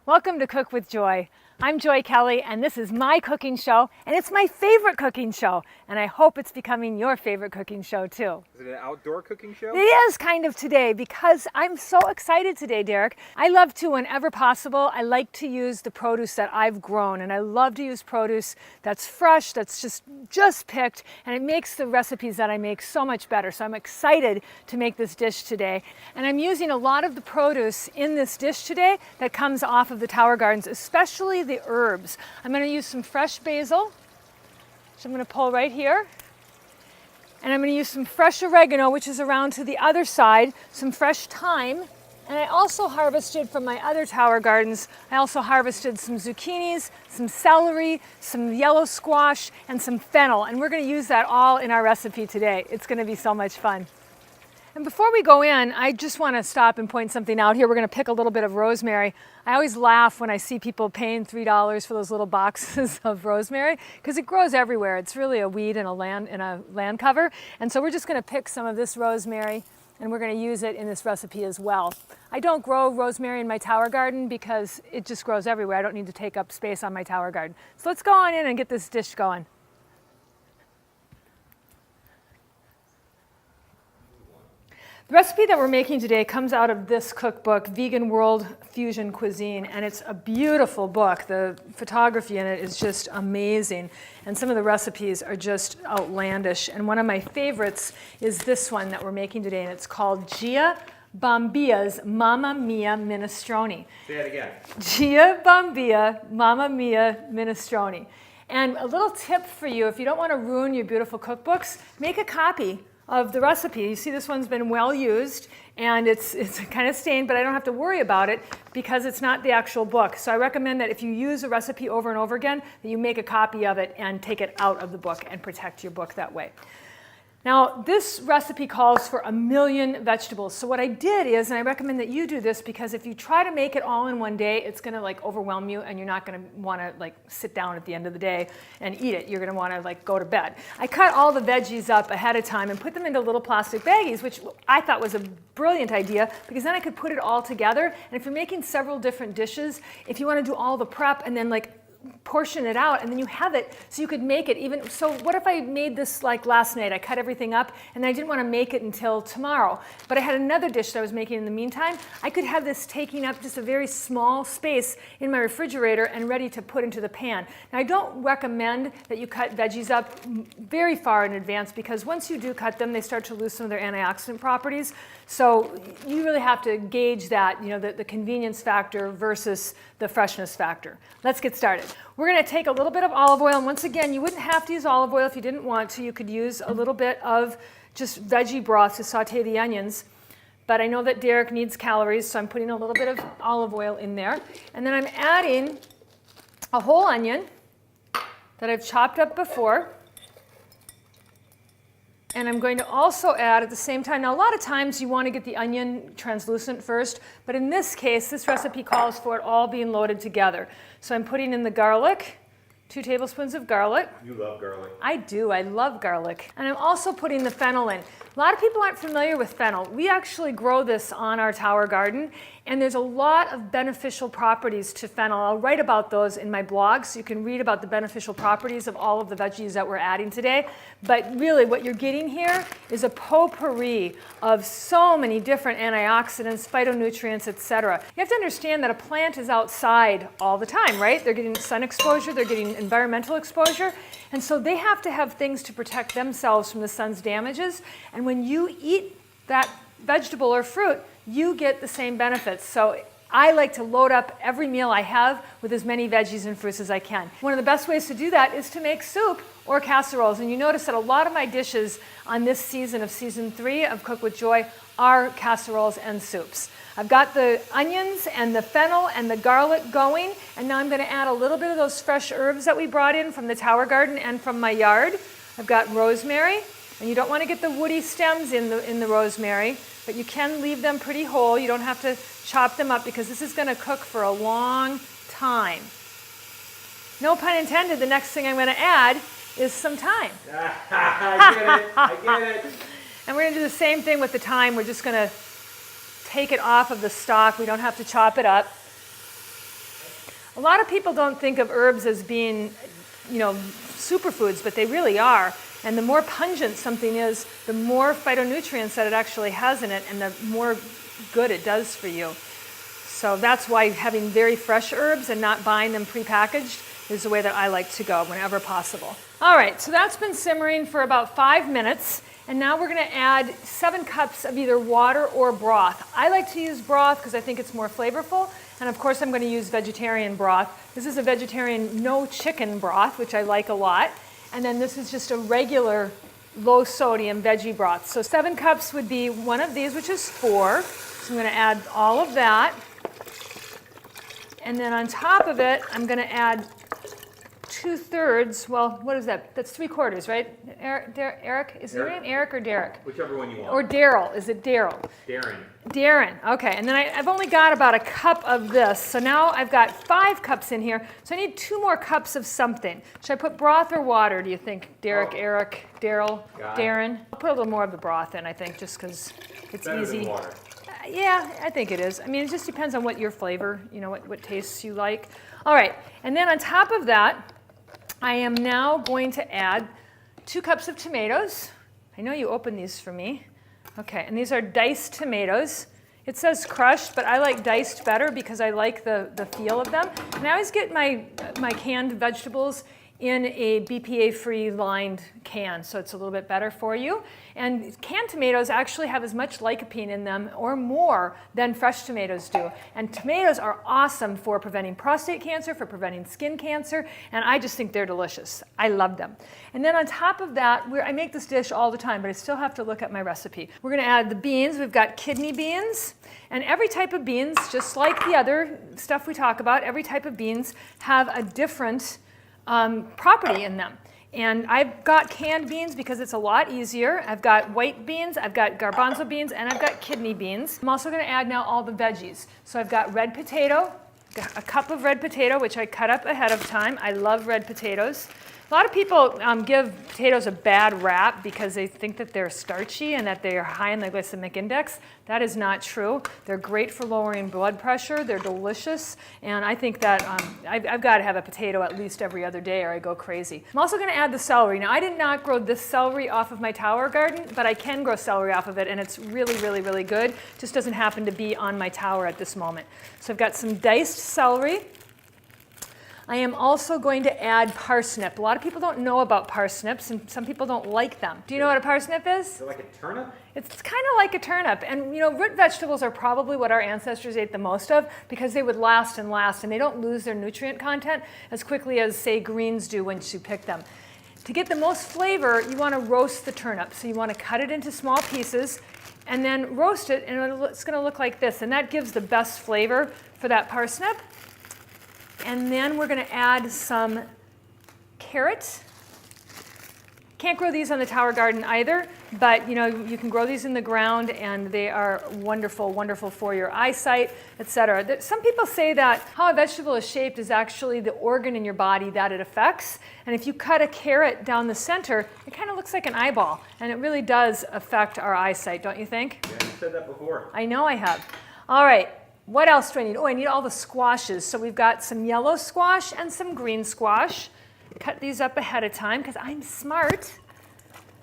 Welcome to Cook with Joy. I'm Joy Kelly, and this is my cooking show, and it's my favorite cooking show, and I hope it's becoming your favorite cooking show too. Is it an outdoor cooking show? It is kind of today because I'm so excited today, Derek. I love to, whenever possible, I like to use the produce that I've grown, and I love to use produce that's fresh, that's just picked, and it makes the recipes that I make so much better. So I'm excited to make this dish today, and I'm using a lot of the produce in this dish today that comes off of the Tower Gardens, especially the herbs. I'm going to use some fresh basil, which I'm going to pull right here. And I'm going to use some fresh oregano, which is around to the other side, some fresh thyme. And I also harvested from my other Tower Gardens, I also harvested some zucchinis, some celery, some yellow squash, and some fennel. And we're going to use that all in our recipe today. It's going to be so much fun. And before we go in, I just want to stop and point something out here. We're going to pick a little bit of rosemary. I always laugh when I see people paying $3 for those little boxes of rosemary because it grows everywhere. It's really a weed in a land cover. And so we're just going to pick some of this rosemary and we're going to use it in this recipe as well. I don't grow rosemary in my Tower Garden because it just grows everywhere. I don't need to take up space on my Tower Garden. So let's go on in and get this dish going. The recipe that we're making today comes out of this cookbook, Vegan Fusion Cuisine, and it's a beautiful book. The photography in it is just amazing, and some of the recipes are just outlandish. And one of my favorites is this one that we're making today, and it's called Bombias Mamma Mia Minestrone. Say it again. Bombia Mamma Mia Minestrone. And a little tip for you, if you don't want to ruin your beautiful cookbooks, make a copy of the recipe. You see this one's been well used and it's kind of stained, but I don't have to worry about it because it's not the actual book. So I recommend that if you use a recipe over and over again, that you make a copy of it and take it out of the book and protect your book that way. Now, this recipe calls for 1 million vegetables. So what I did is, and I recommend that you do this because if you try to make it all in one day, it's going to overwhelm you and you're not going to want to sit down at the end of the day and eat it. You're going to want to go to bed. I cut all the veggies up ahead of time and put them into little plastic baggies, which I thought was a brilliant idea because then I could put it all together. And if you're making several different dishes, if you want to do all the prep and then portion it out and then you have it so you could make it even. So what if I made this last night? I cut everything up and I didn't want to make it until tomorrow, but I had another dish that I was making in the meantime. I could have this taking up just a very small space in my refrigerator and ready to put into the pan. Now I don't recommend that you cut veggies up very far in advance because once you do cut them, they start to lose some of their antioxidant properties. So you really have to gauge that, the convenience factor versus the freshness factor. Let's get started. We're going to take a little bit of olive oil, and once again, you wouldn't have to use olive oil if you didn't want to. You could use a little bit of just veggie broth to saute the onions, but I know that Derek needs calories, so I'm putting a little bit of olive oil in there. And then I'm adding a whole onion that I've chopped up before. And I'm going to also add at the same time, now a lot of times you want to get the onion translucent first, but in this case, this recipe calls for it all being loaded together. So I'm putting in the garlic, 2 tablespoons of garlic. You love garlic. I do, I love garlic. And I'm also putting the fennel in. A lot of people aren't familiar with fennel. We actually grow this on our Tower Garden, and there's a lot of beneficial properties to fennel. I'll write about those in my blog, so you can read about the beneficial properties of all of the veggies that we're adding today. But really, what you're getting here is a potpourri of so many different antioxidants, phytonutrients, etc. You have to understand that a plant is outside all the time, right? They're getting sun exposure, they're getting environmental exposure, and so they have to have things to protect themselves from the sun's damages. And when you eat that vegetable or fruit, you get the same benefits. So I like to load up every meal I have with as many veggies and fruits as I can. One of the best ways to do that is to make soup or casseroles. And you notice that a lot of my dishes on this season of season 3 of Cook with Joy are casseroles and soups. I've got the onions and the fennel and the garlic going, and now I'm going to add a little bit of those fresh herbs that we brought in from the Tower Garden and from my yard. I've got rosemary, and you don't want to get the woody stems in the rosemary, but you can leave them pretty whole. You don't have to chop them up because this is going to cook for a long time. No pun intended, the next thing I'm going to add is some thyme. I get it. And we're going to do the same thing with the thyme. We're just going to take it off of the stalk. We don't have to chop it up. A lot of people don't think of herbs as being, superfoods, but they really are. And the more pungent something is, the more phytonutrients that it actually has in it, and the more good it does for you. So that's why having very fresh herbs and not buying them prepackaged is the way that I like to go whenever possible. All right, so that's been simmering for about 5 minutes. And now we're going to add 7 cups of either water or broth. I like to use broth because I think it's more flavorful. And of course, I'm going to use vegetarian broth. This is a vegetarian no chicken broth, which I like a lot. And then this is just a regular low sodium veggie broth. So 7 cups would be one of these, which is 4. So I'm going to add all of that. And then on top of it, I'm going to add 2/3, well, what is that? That's 3/4, right? Eric? Is your name Eric or Derek? Whichever one you want. Or Daryl. Is it Daryl? Darren. Darren. Okay, and then I've only got about a cup of this. So now I've got 5 cups in here. So I need 2 more cups of something. Should I put broth or water, do you think? Derek, Eric, Daryl, Darren? I'll put a little more of the broth in, I think, just because it's Better easy. than water. Yeah, I think it is. I mean, it just depends on what your flavor, what tastes you like. All right, and then on top of that, I am now going to add 2 cups of tomatoes. I know you opened these for me. Okay, and these are diced tomatoes. It says crushed, but I like diced better because I like the feel of them. And I always get my canned vegetables in a BPA-free lined can, so it's a little bit better for you. And canned tomatoes actually have as much lycopene in them or more than fresh tomatoes do. And tomatoes are awesome for preventing prostate cancer, for preventing skin cancer, and I just think they're delicious. I love them. And then on top of that, I make this dish all the time, but I still have to look at my recipe. We're gonna add the beans. We've got kidney beans, and every type of beans, just like the other stuff we talk about, every type of beans have a different property in them. And I've got canned beans because it's a lot easier. I've got white beans, I've got garbanzo beans, and I've got kidney beans. I'm also going to add now all the veggies. So I've got red potato, a cup of red potato, which I cut up ahead of time. I love red potatoes. A lot of people give potatoes a bad rap because they think that they're starchy and that they are high in the glycemic index. That is not true. They're great for lowering blood pressure. They're delicious. And I think that I've got to have a potato at least every other day or I go crazy. I'm also going to add the celery. Now, I did not grow this celery off of my tower garden, but I can grow celery off of it, and it's really, really, really good. Just doesn't happen to be on my tower at this moment. So I've got some diced celery. I am also going to add parsnip. A lot of people don't know about parsnips, and some people don't like them. Do you know what a parsnip is? Is it like a turnip? It's kind of like a turnip. And root vegetables are probably what our ancestors ate the most of because they would last and last, and they don't lose their nutrient content as quickly as, say, greens do once you pick them. To get the most flavor, you want to roast the turnip. So you want to cut it into small pieces and then roast it, and it's going to look like this. And that gives the best flavor for that parsnip. And then we're going to add some carrots. Can't grow these on the tower garden either, but you can grow these in the ground, and they are wonderful, wonderful for your eyesight, etc. Some people say that how a vegetable is shaped is actually the organ in your body that it affects. And if you cut a carrot down the center, it kind of looks like an eyeball, and it really does affect our eyesight, don't you think? Yeah, you said that before. I know I have. All right. What else do I need? Oh, I need all the squashes. So we've got some yellow squash and some green squash. Cut these up ahead of time because I'm smart.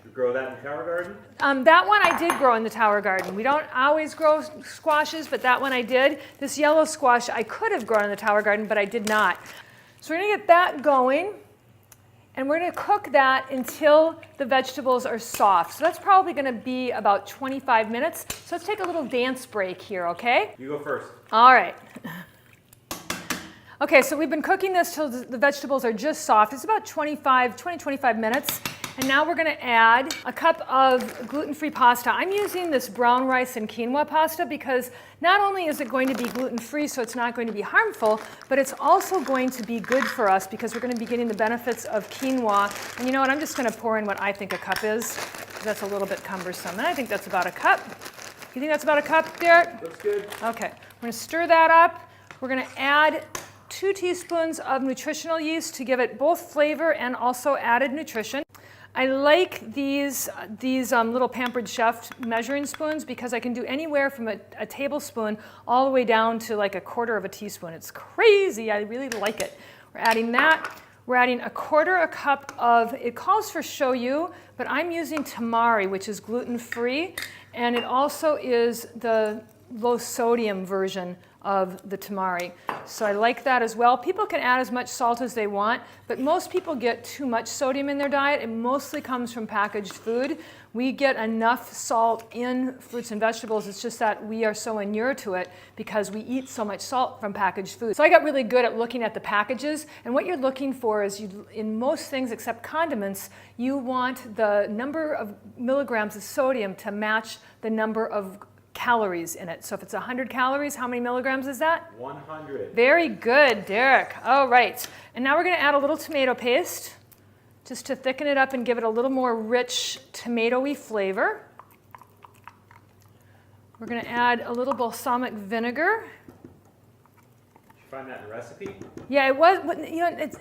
You grow that in the tower garden? That one I did grow in the tower garden. We don't always grow squashes, but that one I did. This yellow squash I could have grown in the tower garden, but I did not. So we're going to get that going. And we're going to cook that until the vegetables are soft. So that's probably going to be about 25 minutes. So let's take a little dance break here, okay? You go first. All right. Okay, so we've been cooking this till the vegetables are just soft. It's about 20-25 minutes. And now we're going to add a cup of gluten-free pasta. I'm using this brown rice and quinoa pasta because not only is it going to be gluten-free, so it's not going to be harmful, but it's also going to be good for us because we're going to be getting the benefits of quinoa. And you know what? I'm just going to pour in what I think a cup is. That's a little bit cumbersome. And I think that's about a cup. You think that's about a cup, Derek? Looks good. Okay. We're going to stir that up. We're going to add 2 teaspoons of nutritional yeast to give it both flavor and also added nutrition. I like these little Pampered Chef measuring spoons because I can do anywhere from a tablespoon all the way down to like a quarter of a teaspoon. It's crazy. I really like it. We're adding that. We're adding a quarter a cup of, it calls for shoyu, but I'm using tamari, which is gluten-free, and it also is the low sodium version of the tamari. So I like that as well. People can add as much salt as they want, but most people get too much sodium in their diet. It mostly comes from packaged food. We get enough salt in fruits and vegetables. It's just that we are so inured to it because we eat so much salt from packaged food. So I got really good at looking at the packages, and what you're looking for is, in most things except condiments, you want the number of milligrams of sodium to match the number of calories in it. So if it's 100 calories, how many milligrams is that? 100. Very good, Derek. All right. And now we're going to add a little tomato paste just to thicken it up and give it a little more rich tomatoey flavor. We're going to add a little balsamic vinegar. Did you find that in the recipe? Yeah, it was.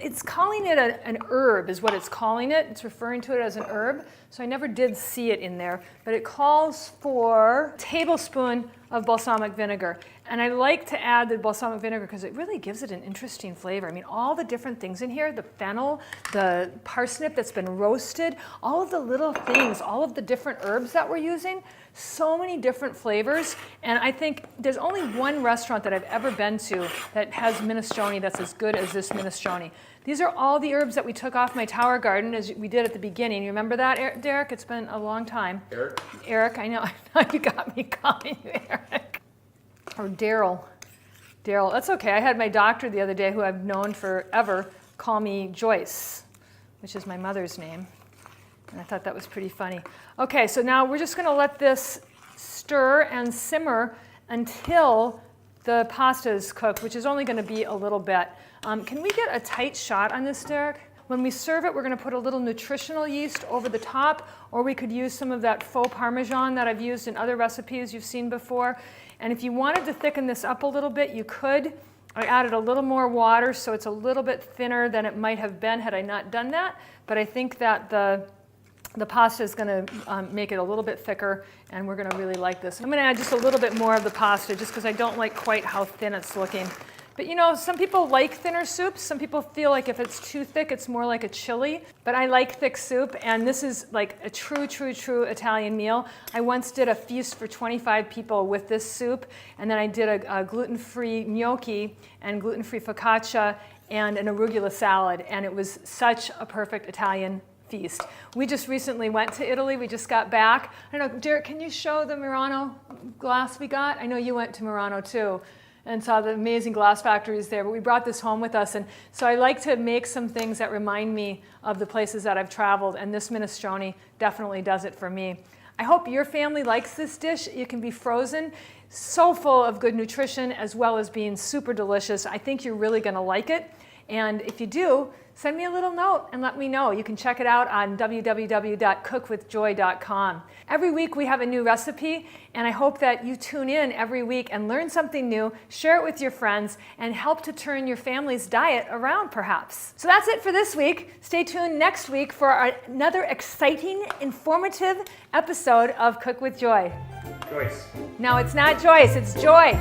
It's calling it an herb, is what it's calling it. It's referring to it as an herb. So I never did see it in there, but it calls for a tablespoon of balsamic vinegar. And I like to add the balsamic vinegar because it really gives it an interesting flavor. I mean, all the different things in here, the fennel, the parsnip that's been roasted, all of the little things, all of the different herbs that we're using, so many different flavors. And I think there's only one restaurant that I've ever been to that has minestrone that's as good as this minestrone. These are all the herbs that we took off my tower garden as we did at the beginning. You remember that, Derek? It's been a long time. Eric? Eric, I know you got me calling you Eric. Or Daryl. Daryl, that's okay. I had my doctor the other day, who I've known forever, call me Joyce, which is my mother's name. And I thought that was pretty funny. Okay, so now we're just going to let this stir and simmer until the pasta is cooked, which is only going to be a little bit. Can we get a tight shot on this, Derek? When we serve it, we're going to put a little nutritional yeast over the top, or we could use some of that faux Parmesan that I've used in other recipes you've seen before. And if you wanted to thicken this up a little bit, you could. I added a little more water, so it's a little bit thinner than it might have been had I not done that. But I think that the pasta is going to make it a little bit thicker, and we're going to really like this. I'm going to add just a little bit more of the pasta, just because I don't like quite how thin it's looking. But you know, some people like thinner soups. Some people feel like if it's too thick, it's more like a chili. But I like thick soup, and this is like a true Italian meal. I once did a feast for 25 people with this soup, and then I did a gluten-free gnocchi and gluten-free focaccia and an arugula salad, and it was such a perfect Italian feast. We just recently went to Italy. We just got back. I don't know, Derek, can you show the Murano glass we got? I know you went to Murano too and saw the amazing glass factories there, but we brought this home with us. And so I like to make some things that remind me of the places that I've traveled, and this minestrone definitely does it for me. I hope your family likes this dish. It can be frozen, so full of good nutrition as well as being super delicious. I think you're really going to like it. And if you do, send me a little note and let me know. You can check it out on www.cookwithjoy.com. Every week we have a new recipe, and I hope that you tune in every week and learn something new, share it with your friends, and help to turn your family's diet around, perhaps. So that's it for this week. Stay tuned next week for another exciting, informative episode of Cook with Joy. Joyce. No, it's not Joyce, it's Joy.